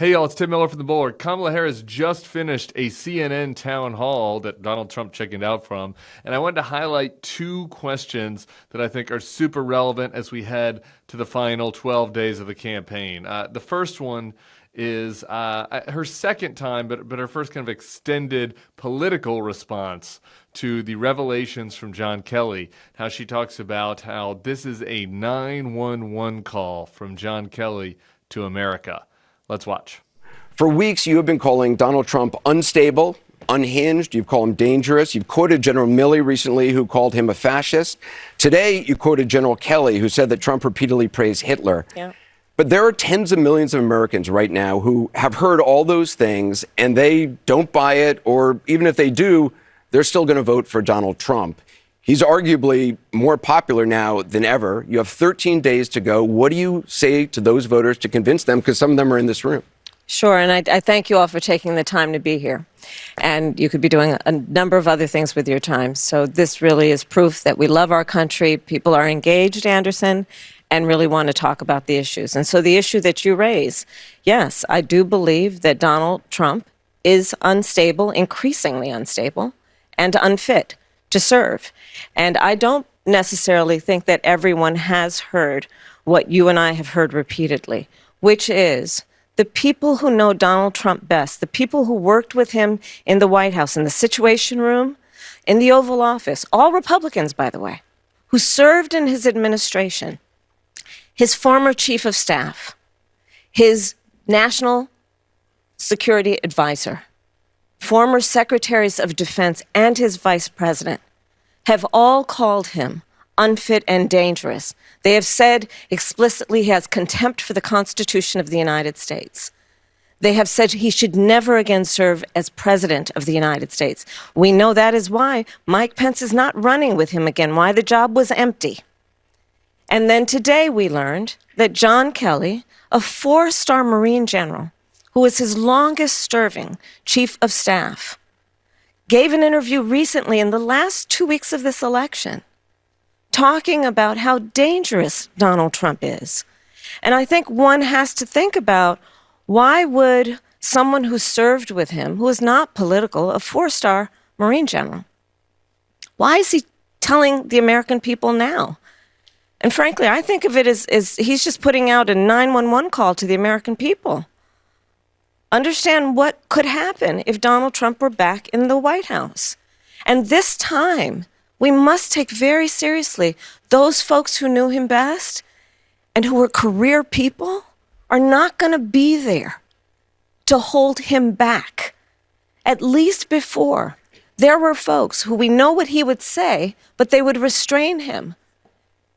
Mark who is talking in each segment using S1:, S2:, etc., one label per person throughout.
S1: Hey, y'all, it's Tim Miller from the Bulwark. Kamala Harris just finished a CNN town hall that Donald Trump chickened out from, and I wanted to highlight two questions that I think are super relevant as we head to the final 12 days of the campaign. The first one is her second time, but her first kind of extended political response to the revelations from John Kelly, how she talks about how this is a 911 call from John Kelly to America. Let's watch.
S2: For weeks, you have been calling Donald Trump unstable, unhinged. You've called him dangerous. You've quoted General Milley recently, who called him a fascist. Today, you quoted General Kelly, who said that Trump repeatedly praised Hitler.
S3: Yeah.
S2: But there are tens of millions of Americans right now who have heard all those things, and they don't buy it, or even if they do, they're still going to vote for Donald Trump. He's arguably more popular now than ever. You have 13 days to go. What do you say to those voters to convince them? Because some of them are in this room.
S3: Sure, and I thank you all for taking the time to be here. And you could be doing a number of other things with your time. So this really is proof that we love our country. People are engaged, Anderson, and really want to talk about the issues. And so the issue that you raise, yes, I do believe that Donald Trump is unstable, increasingly unstable, and unfit to serve. And I don't necessarily think that everyone has heard what you and I have heard repeatedly, which is the people who know Donald Trump best, the people who worked with him in the White House, in the Situation Room, in the Oval Office, all Republicans, by the way, who served in his administration, his former chief of staff, his national security advisor, former secretaries of defense, and his vice president have all called him unfit and dangerous. They have said explicitly he has contempt for the Constitution of the United States. They have said he should never again serve as president of the United States. We know that is why Mike Pence is not running with him again, why the job was empty. And then today we learned that John Kelly, a four-star Marine general, who was his longest-serving chief of staff, gave an interview recently in the last 2 weeks of this election talking about how dangerous Donald Trump is. And I think one has to think about, why would someone who served with him, who is not political, a four-star Marine general, why is he telling the American people now? And frankly, I think of it as he's just putting out a 911 call to the American people. Understand what could happen if Donald Trump were back in the White House. And this time, we must take very seriously those folks who knew him best and who were career people are not going to be there to hold him back. At least before, there were folks who we know what he would say, but they would restrain him.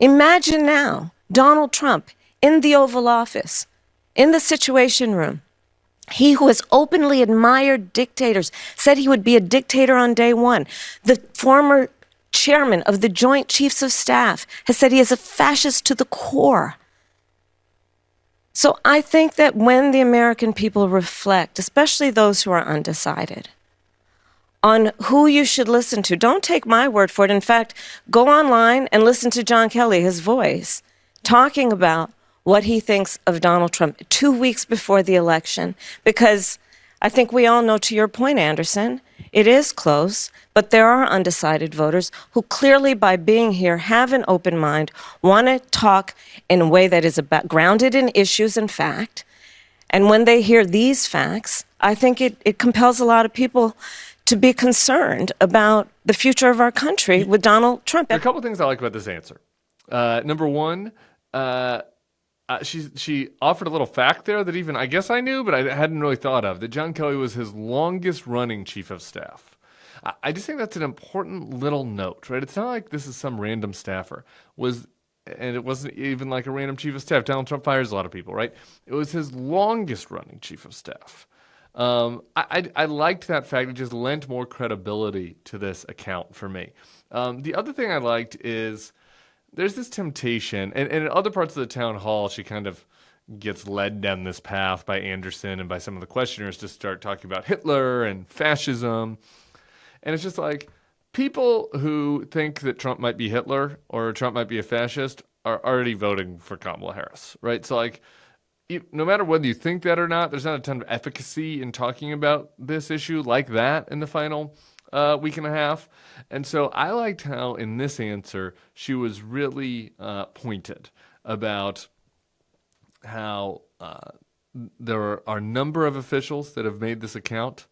S3: Imagine now Donald Trump in the Oval Office, in the Situation Room. He who has openly admired dictators, said he would be a dictator on day one. The former chairman of the Joint Chiefs of Staff has said he is a fascist to the core. So I think that when the American people reflect, especially those who are undecided, on who you should listen to, don't take my word for it. In fact, go online and listen to John Kelly, his voice, talking about what he thinks of Donald Trump 2 weeks before the election. Because I think we all know, to your point, Anderson, it is close, but there are undecided voters who clearly, by being here, have an open mind, want to talk in a way that is grounded in issues and fact. And when they hear these facts, I think it compels a lot of people to be concerned about the future of our country with Donald Trump.
S1: There are a couple things I like about this answer. Number one, she offered a little fact there that even I guess I knew, but I hadn't really thought of, that John Kelly was his longest running chief of staff. I just think that's an important little note, right? It's not like this is some random staffer. And it wasn't even like a random chief of staff. Donald Trump fires a lot of people, right? It was his longest running chief of staff. I liked that fact. It just lent more credibility to this account for me. The other thing I liked is there's this temptation, and in other parts of the town hall, she kind of gets led down this path by Anderson and by some of the questioners to start talking about Hitler and fascism. And it's just like, people who think that Trump might be Hitler or Trump might be a fascist are already voting for Kamala Harris, right? So like, no matter whether you think that or not, there's not a ton of efficacy in talking about this issue like that in the final week and a half. And so I liked how in this answer she was really pointed about how there are a number of officials that have made this account.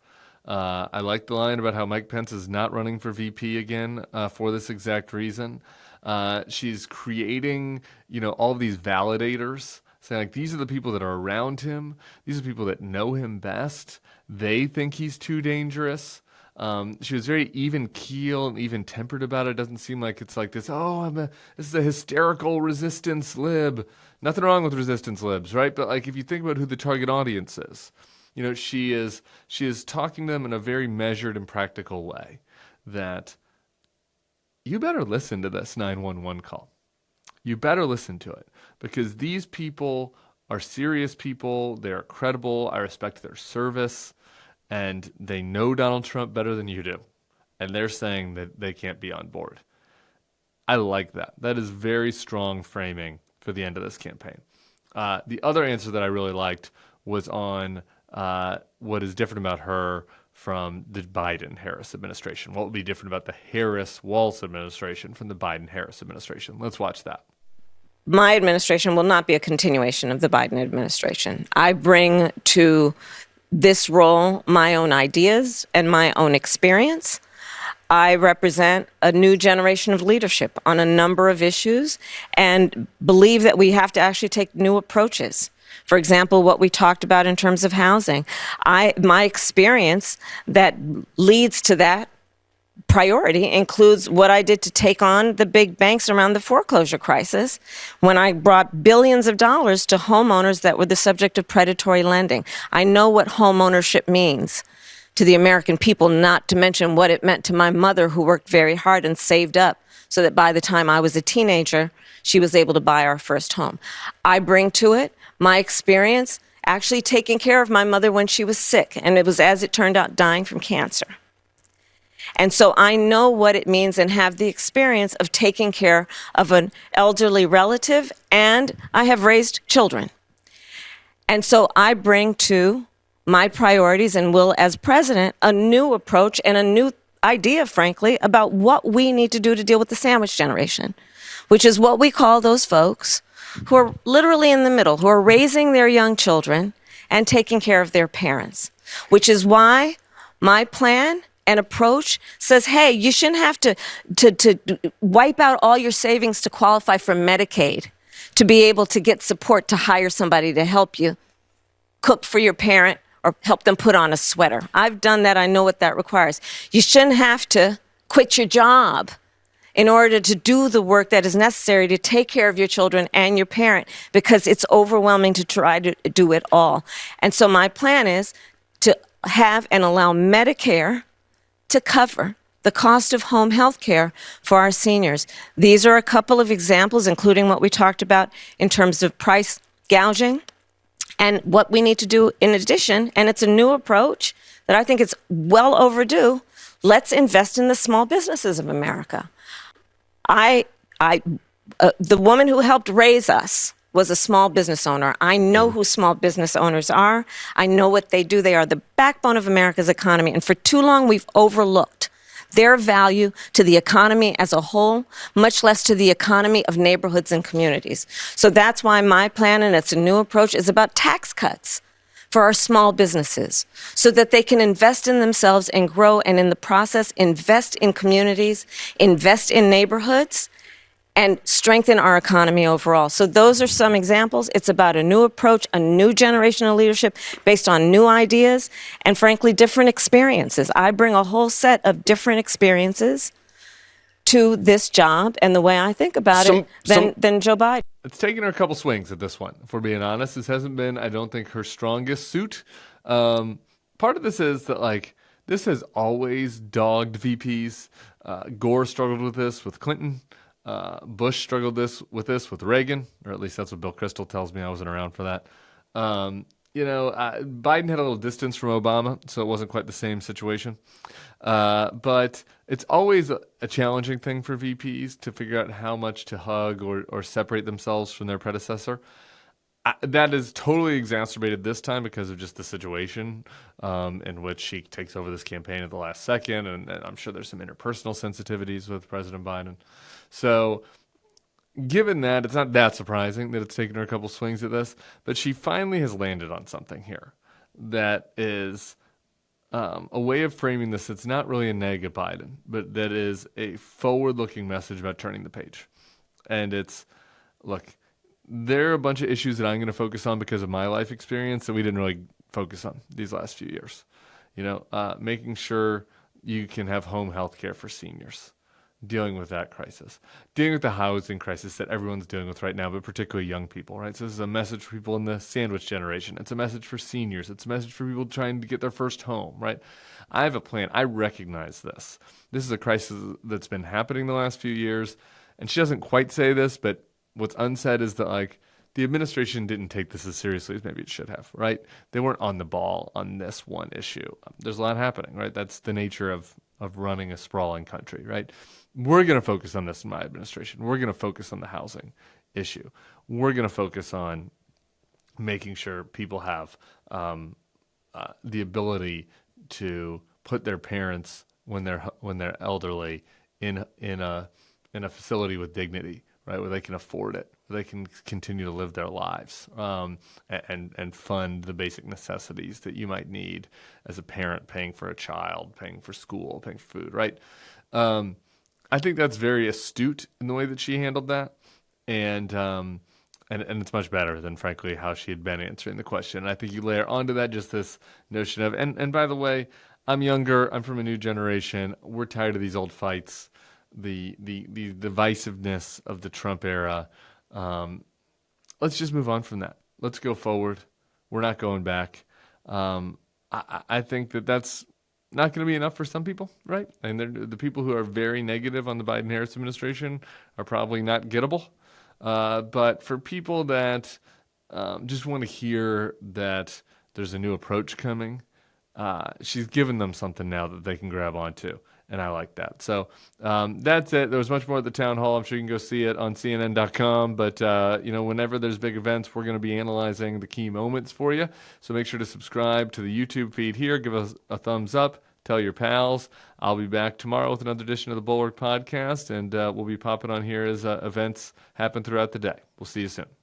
S1: I like the line about how Mike Pence is not running for VP again for this exact reason. She's creating, all of these validators, saying like these are the people that are around him. These are people that know him best. They think he's too dangerous. She was very even keel and even tempered about it. It doesn't seem like it's like this. Oh, this is a hysterical resistance lib. Nothing wrong with resistance libs, right? But like if you think about who the target audience is, she is talking to them in a very measured and practical way. That you better listen to this 911 call. You better listen to it because these people are serious people. They are credible. I respect their service. And they know Donald Trump better than you do. And they're saying that they can't be on board. I like that. That is very strong framing for the end of this campaign. The other answer that I really liked was on what is different about her from the Biden-Harris administration. What would be different about the Harris-Walz administration from the Biden-Harris administration? Let's watch that.
S3: My administration will not be a continuation of the Biden administration. I bring to this role my own ideas and my own experience. I represent a new generation of leadership on a number of issues and believe that we have to actually take new approaches. For example, what we talked about in terms of housing. My experience that leads to that priority includes what I did to take on the big banks around the foreclosure crisis when I brought billions of dollars to homeowners that were the subject of predatory lending. I know what homeownership means to the American people, not to mention what it meant to my mother, who worked very hard and saved up so that by the time I was a teenager, she was able to buy our first home. I bring to it my experience actually taking care of my mother when she was sick, and it was, as it turned out, dying from cancer. And so I know what it means and have the experience of taking care of an elderly relative, and I have raised children. And so I bring to my priorities and will, as president, a new approach and a new idea, frankly, about what we need to do to deal with the sandwich generation, which is what we call those folks who are literally in the middle, who are raising their young children and taking care of their parents, which is why my plan and approach says, hey, you shouldn't have to wipe out all your savings to qualify for Medicaid to be able to get support to hire somebody to help you cook for your parent or help them put on a sweater. I've done that. I know what that requires. You shouldn't have to quit your job in order to do the work that is necessary to take care of your children and your parent, because it's overwhelming to try to do it all. And so my plan is to have and allow Medicare to cover the cost of home health care for our seniors. These are a couple of examples, including what we talked about in terms of price gouging and what we need to do in addition. And it's a new approach that I think is well overdue. Let's invest in the small businesses of America. The woman who helped raise us was a small business owner. I know who small business owners are. I know what they do. They are the backbone of America's economy. And for too long, we've overlooked their value to the economy as a whole, much less to the economy of neighborhoods and communities. So that's why my plan, and it's a new approach, is about tax cuts for our small businesses so that they can invest in themselves and grow, and in the process, invest in communities, invest in neighborhoods, and strengthen our economy overall. So those are some examples. It's about a new approach, a new generation of leadership based on new ideas and, frankly, different experiences. I bring a whole set of different experiences to this job and the way I think about it than Joe Biden.
S1: It's taken her a couple swings at this one, if we're being honest. This hasn't been, I don't think, her strongest suit. Part of this is that, like, this has always dogged VPs. Gore struggled with this with Clinton. Bush struggled with this with Reagan, or at least that's what Bill Kristol tells me. I wasn't around for that. Biden had a little distance from Obama, so it wasn't quite the same situation. But it's always a challenging thing for VPs to figure out how much to hug or separate themselves from their predecessor. That is totally exacerbated this time because of just the situation in which she takes over this campaign at the last second, and I'm sure there's some interpersonal sensitivities with President Biden. So, given that, it's not that surprising that it's taken her a couple swings at this, but she finally has landed on something here that is a way of framing this that's not really a neg at Biden, but that is a forward-looking message about turning the page. And it's, look, there are a bunch of issues that I'm going to focus on because of my life experience that we didn't really focus on these last few years. Making sure you can have home health care for seniors, dealing with that crisis, dealing with the housing crisis that everyone's dealing with right now, but particularly young people, right? So this is a message for people in the sandwich generation. It's a message for seniors. It's a message for people trying to get their first home, right? I have a plan. I recognize this. This is a crisis that's been happening the last few years. And she doesn't quite say this, but what's unsaid is that, like, the administration didn't take this as seriously as maybe it should have, right? They weren't on the ball on this one issue. There's a lot happening, right? That's the nature of running a sprawling country, right? We're going to focus on this in my administration. We're going to focus on the housing issue. We're going to focus on making sure people have the ability to put their parents when they're elderly in a facility with dignity, right, where they can afford it, where they can continue to live their lives, and fund the basic necessities that you might need as a parent, paying for a child, paying for school, paying for food, right? I think that's very astute in the way that she handled that, and it's much better than, frankly, how she had been answering the question. And I think you layer onto that just this notion of, and by the way, I'm younger, I'm from a new generation, we're tired of these old fights, the divisiveness of the Trump era. Let's just move on from that. Let's go forward. We're not going back. I think that's not going to be enough for some people, right? And the people who are very negative on the Biden-Harris administration are probably not gettable. But for people that just want to hear that there's a new approach coming, she's given them something now that they can grab onto. And I like that. So that's it. There was much more at the town hall. I'm sure you can go see it on CNN.com. But, whenever there's big events, we're going to be analyzing the key moments for you. So make sure to subscribe to the YouTube feed here. Give us a thumbs up. Tell your pals. I'll be back tomorrow with another edition of the Bulwark podcast. And we'll be popping on here as events happen throughout the day. We'll see you soon.